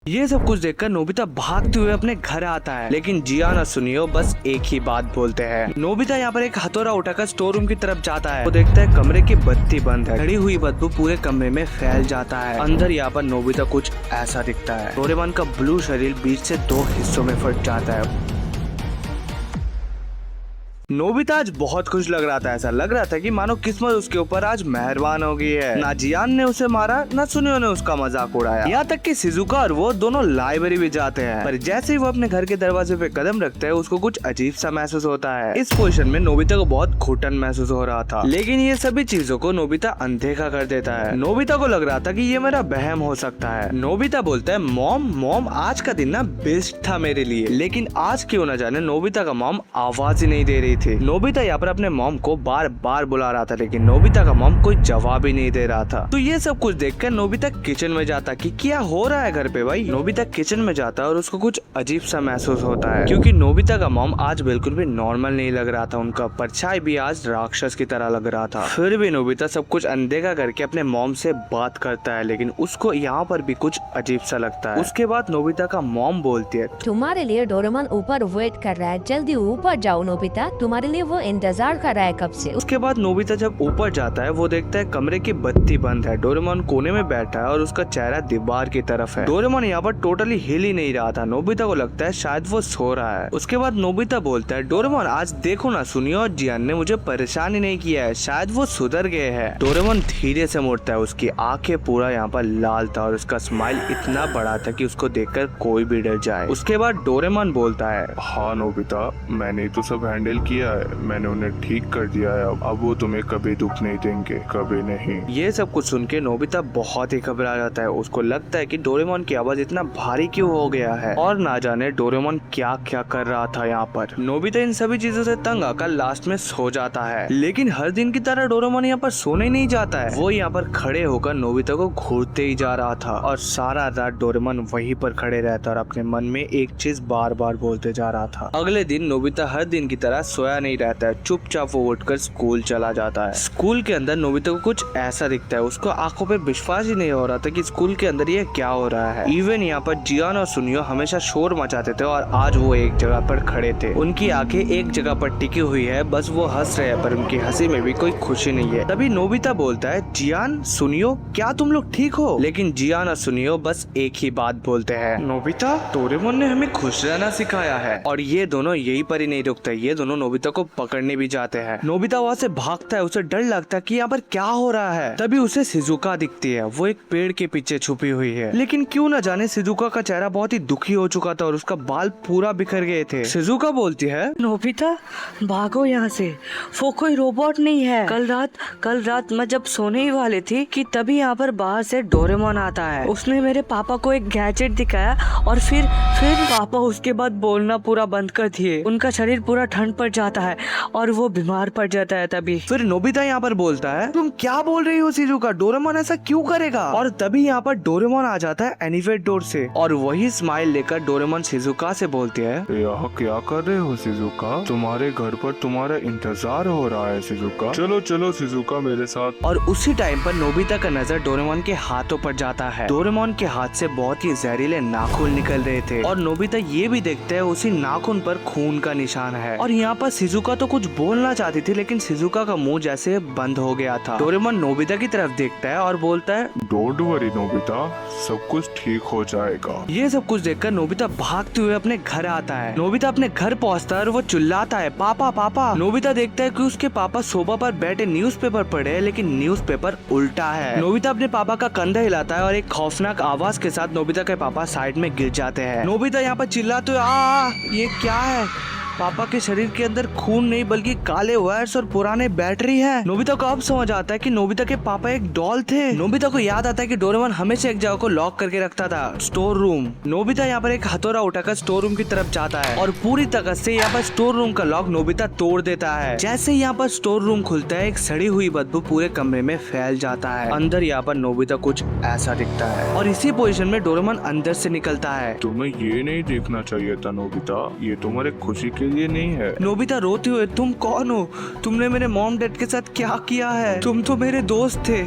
ये सब कुछ देखकर नोबिता भागते हुए अपने घर आता है, लेकिन जियान और सुनियो बस एक ही बात बोलते हैं। नोबिता यहाँ पर एक हथौड़ा उठाकर स्टोर रूम की तरफ जाता है। वो देखता है कमरे की बत्ती बंद है। खड़ी हुई बदबू पूरे कमरे में फैल जाता है। अंदर यहाँ पर नोबिता कुछ ऐसा दिखता है। डोरेमोन का ब्लू शरीर बीच से 2 हिस्सों में फट जाता है। नोबिता आज बहुत खुश लग रहा था। ऐसा लग रहा था कि मानो किस्मत उसके ऊपर आज मेहरबान हो गई है। ना जियान ने उसे मारा, ना सुनियो ने उसका मजाक उड़ाया। यहाँ तक कि शिजुका और वो दोनों लाइब्रेरी भी जाते हैं। पर जैसे ही वो अपने घर के दरवाजे पे कदम रखते हैं, उसको कुछ अजीब सा महसूस होता है। इस पोजीशन में नोबिता को बहुत घुटन महसूस हो रहा था, लेकिन ये सभी चीजों को नोबिता अनदेखा कर देता है। नोबिता को लग रहा था कि ये मेरा वहम हो सकता है। नोबिता बोलता है, मॉम आज का दिन ना बेस्ट था मेरे लिए, लेकिन आज क्यों न जाने नोबिता का मॉम आवाज ही नहीं दे रही थी। नोबिता यहाँ पर अपने मॉम को बार बार बुला रहा था, लेकिन नोबिता का मॉम कोई जवाब ही नहीं दे रहा था। तो ये सब कुछ देखकर नोबिता किचन में जाता कि क्या हो रहा है घर पे भाई। नोबिता किचन में जाता और उसको कुछ अजीब सा महसूस होता है, क्योंकि नोबिता का मॉम आज बिल्कुल भी नॉर्मल नहीं लग रहा था। उनका परछाई भी आज राक्षस की तरह लग रहा था। फिर भी नोबिता सब कुछ अनदेखा करके अपने मॉम से बात करता है, लेकिन उसको यहाँ पर भी कुछ अजीब सा लगता है। उसके बाद नोबिता का मॉम बोलती है, तुम्हारे लिए डोरेमोन ऊपर वेट कर रहा है, जल्दी ऊपर जाओ नोबिता, तुम्हारे लिए वो इंतजार कर रहा है कब से। उसके बाद नोबिता जब ऊपर जाता है, वो देखता है कमरे की बत्ती बंद है। डोरेमोन कोने में बैठा है और उसका चेहरा दीवार की तरफ है। डोरेमोन यहाँ पर टोटली हिल ही नहीं रहा था। नोबिता को लगता है शायद वो सो रहा है। उसके बाद नोबिता बोलता है, डोरेमोन आज देखो ना, सुनियो और जियान ने मुझे परेशान ही नहीं किया है, शायद वो सुधर गए हैं। डोरेमोन धीरे से मुड़ता है। उसकी आंखें पूरा यहाँ पर लाल था और उसका स्माइल इतना बड़ा था कि उसको देखकर कोई भी डर जाए। उसके बाद डोरेमोन बोलता है, हाँ नोबिता, मैंने तो सब हैंडल किया है, मैंने उन्हें ठीक कर दिया है। अब वो तुम्हें कभी दुख नहीं देंगे, कभी नहीं। ये सब कुछ सुन के नोबिता बहुत ही घबरा जाता है। उसको लगता है कि डोरेमोन की आवाज इतना भारी क्यों हो गया है, और ना जाने डोरेमोन क्या क्या कर रहा था यहाँ पर। नोबिता इन सभी चीजों से तंग आकर लास्ट में सो जाता है, लेकिन हर दिन की तरह डोरेमोन यहाँ पर सोने नहीं जाता है। वो यहाँ पर खड़े होकर नोबिता को घूरते ही जा रहा था, और सारा रात डोरेमोन वहीं पर खड़े रहता और अपने मन में एक चीज बार बार बोलते जा रहा था। अगले दिन नोबिता हर दिन की तरह सोया नहीं रहता है। चुपचाप वो उठकर स्कूल चला जाता है। स्कूल के अंदर नोबिता को कुछ ऐसा दिखता है। उसको आंखों पे विश्वास ही नहीं हो रहा था कि स्कूल के अंदर ये क्या हो रहा है। इवन यहाँ पर जियान और सुनियो हमेशा शोर मचाते थे, और आज वो एक जगह पर खड़े थे। उनकी आंखें एक जगह पर टिकी हुई है, बस वो हंस रहे हैं, पर उनकी हंसी में भी कोई खुशी नहीं है। तभी नोबिता बोलता है, जियान, सुनियो, क्या तुम लोग ठीक हो? लेकिन जियान और सुनियो बस एक ही बात बोलते हैं, नोबिता, डोरेमोन ने हमें खुश रहना सिखाया है। और ये दोनों यही पर ही नहीं रुकते, ये दोनों नोबिता को पकड़ने भी जाते हैं। नोबिता वहाँ से भागता है। उसे डर लगता है कि यहाँ पर क्या हो रहा है। तभी उसे शिजुका दिखती है। वो एक पेड़ के पीछे छुपी हुई है, लेकिन क्यों न जाने शिजुका का चेहरा बहुत ही दुखी हो चुका था और उसका बाल पूरा बिखर गए थे। शिजुका बोलती है, नोबिता, भागो यहाँ से, वो कोई रोबोट नहीं है। कल रात मैं जब सोने ही वाली थी कि तभी यहाँ पर बाहर से डोरेमोन आता है। उसने मेरे पापा को एक गैजेट दिखाया और फिर पापा उसके बाद बोलना पूरा बंद कर दिए। उनका शरीर पूरा ठंड पड़ जाता है और वो बीमार पड़ जाता है। तभी फिर नोबिता यहाँ पर बोलता है, तुम क्या बोल रही हो शिजुका, डोरेमोन ऐसा क्यों करेगा? और तभी यहाँ पर डोरेमोन आ जाता है एनीवेट डोर से, और वही स्माइल लेकर डोरेमोन शिजुका से बोलते हैं, यहाँ क्या कर रहे हो शिजुका? तुम्हारे घर पर तुम्हारा इंतजार हो रहा है शिजुका। चलो चलो शिजुका मेरे साथ। और उसी टाइम पर नोबिता का नजर डोरेमोन के हाथों पर जाता है। डोरेमोन के हाथ से बहुत ही जहरीले नाखून निकल रहे थे, और नोबिता ये भी देखते हैं उसी नाखून पर खून का निशान है। और यहाँ पर शिजुका तो कुछ बोलना चाहती थी, लेकिन शिजुका का मुंह जैसे बंद हो गया था। डोरेमोन नोबिता की तरफ देखता है और बोलता है, डोंट वरी नोबिता, सब कुछ ठीक हो जाएगा। ये सब कुछ देखकर नोबिता भागते हुए अपने घर आता है। नोबिता अपने घर पहुंचता है और वो चिल्लाता है, पापा पापा। नोबिता देखता है कि उसके पापा सोफा पर बैठे न्यूज़पेपर पढ़े हैं, लेकिन न्यूज़पेपर उल्टा है। नोबिता अपने पापा का कंधा हिलाता है और एक खौफनाक आवाज के साथ नोबिता के पापा साइड में गिर जाते हैं। नोबिता यहाँ पर चिल्लाते हुए, ये क्या है? पापा के शरीर के अंदर खून नहीं बल्कि काले वायर्स और पुराने बैटरी है। नोबिता को अब समझ आता है कि नोबिता के पापा एक डॉल थे। नोबिता को याद आता है कि डोरेमोन हमेशा एक जगह को लॉक करके रखता था, स्टोर रूम। नोबिता यहाँ पर एक हथौड़ा उठाकर स्टोर रूम की तरफ जाता है और पूरी ताकत से यहाँ पर स्टोर रूम का लॉक नोबिता तोड़ देता है। जैसे यहाँ पर स्टोर रूम खुलता है, एक सड़ी हुई बदबू पूरे कमरे में फैल जाता है। अंदर यहाँ पर नोबिता कुछ ऐसा दिखता है और इसी पोजीशन में डोरेमोन अंदर से निकलता है। तुम्हें ये नहीं देखना चाहिए था नोबिता, ये तुम्हारे खुशी के ये नहीं है। नोबिता रोते हुए, तुम कौन हो? तुमने मेरे मॉम डैड के साथ क्या किया है? तुम तो मेरे दोस्त थे।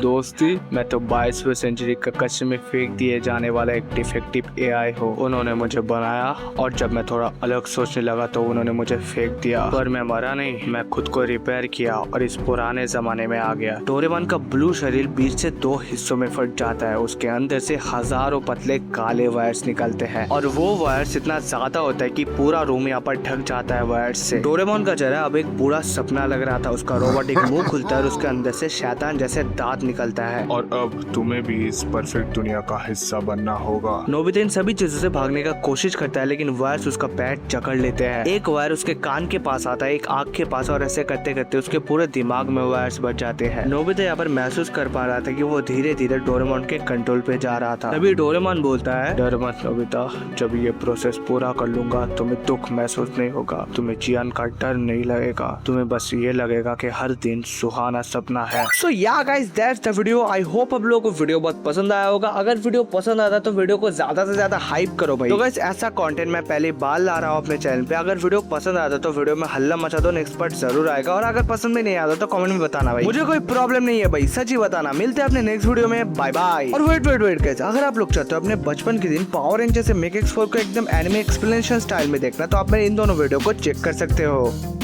दोस्ती? मैं तो 22वीं सेंचुरी का कच्चे में फेंक दिए जाने वाला एक डिफेक्टिव एआई हूँ। उन्होंने मुझे बनाया और जब मैं थोड़ा अलग सोचने लगा तो उन्होंने मुझे फेंक दिया, पर मैं मरा नहीं। मैं खुद को रिपेयर किया और इस पुराने जमाने में आ गया। डोरेमोन का ब्लू शरीर बीच से 2 हिस्सों में फट जाता है। उसके अंदर से हजारों पतले काले वायर्स निकलते हैं और वो वायर्स इतना ज्यादा होता है कि पूरा रूम यहाँ पर ढक जाता है वायर्स से। डोरेमोन का चेहरा अब एक बुरा सपना लग रहा था। उसका रोबोटिक मुंह खुलता है और उसके अंदर से शैतान जैसे दांत निकलता है। और अब तुम्हें भी इस परफेक्ट दुनिया का हिस्सा बनना होगा। नोबिता इन सभी चीजों से भागने का कोशिश करता है, लेकिन वायर्स उसका पैर जकड़ लेते हैं। एक वायर उसके कान के पास आता है, एक आंख के पास, और ऐसे करते करते उसके पूरे दिमाग में वायर्स बच जाते हैं। नोबिता यहाँ पर महसूस कर पा रहा था कि वो धीरे धीरे डोरेमोन के कंट्रोल पे जा रहा था। तभी डोरेमोन बोलता है, डर मत नोबिता, जब ये प्रोसेस पूरा कर लूंगा तुम्हें दुख महसूस नहीं होगा, तुम्हें जियान का डर नहीं लगेगा, तुम्हें बस ये लगेगा कि हर दिन सुहाना सपना है। सो या guys, that's the video. I hope आप लोगों को वीडियो बहुत पसंद आया होगा। अगर वीडियो पसंद आता तो वीडियो को ज्यादा से ज्यादा हाइप करो भाई। तो गाइस, ऐसा कंटेंट मैं पहली बार ला रहा हूँ अपने चैनल पे। अगर वीडियो पसंद आता तो वीडियो में हल्ला मचा दो, नेक्स्ट पार्ट जरूर आएगा। और अगर पसंद में नहीं आता तो कमेंट में बताना भाई, मुझे कोई प्रॉब्लम नहीं है भाई, सच ही बताना। मिलते हैं अपने नेक्स्ट वीडियो में, बाय बाय। और वेट गाइस, अगर आप लोग चाहते हो अपने बचपन के दिन पावर रेंजर से मेक X4 को एकदम एनिमे एक्सप्लेनेशन स्टाइल में देखना तो आप मेरे इन दोनों वीडियो को चेक कर सकते हो।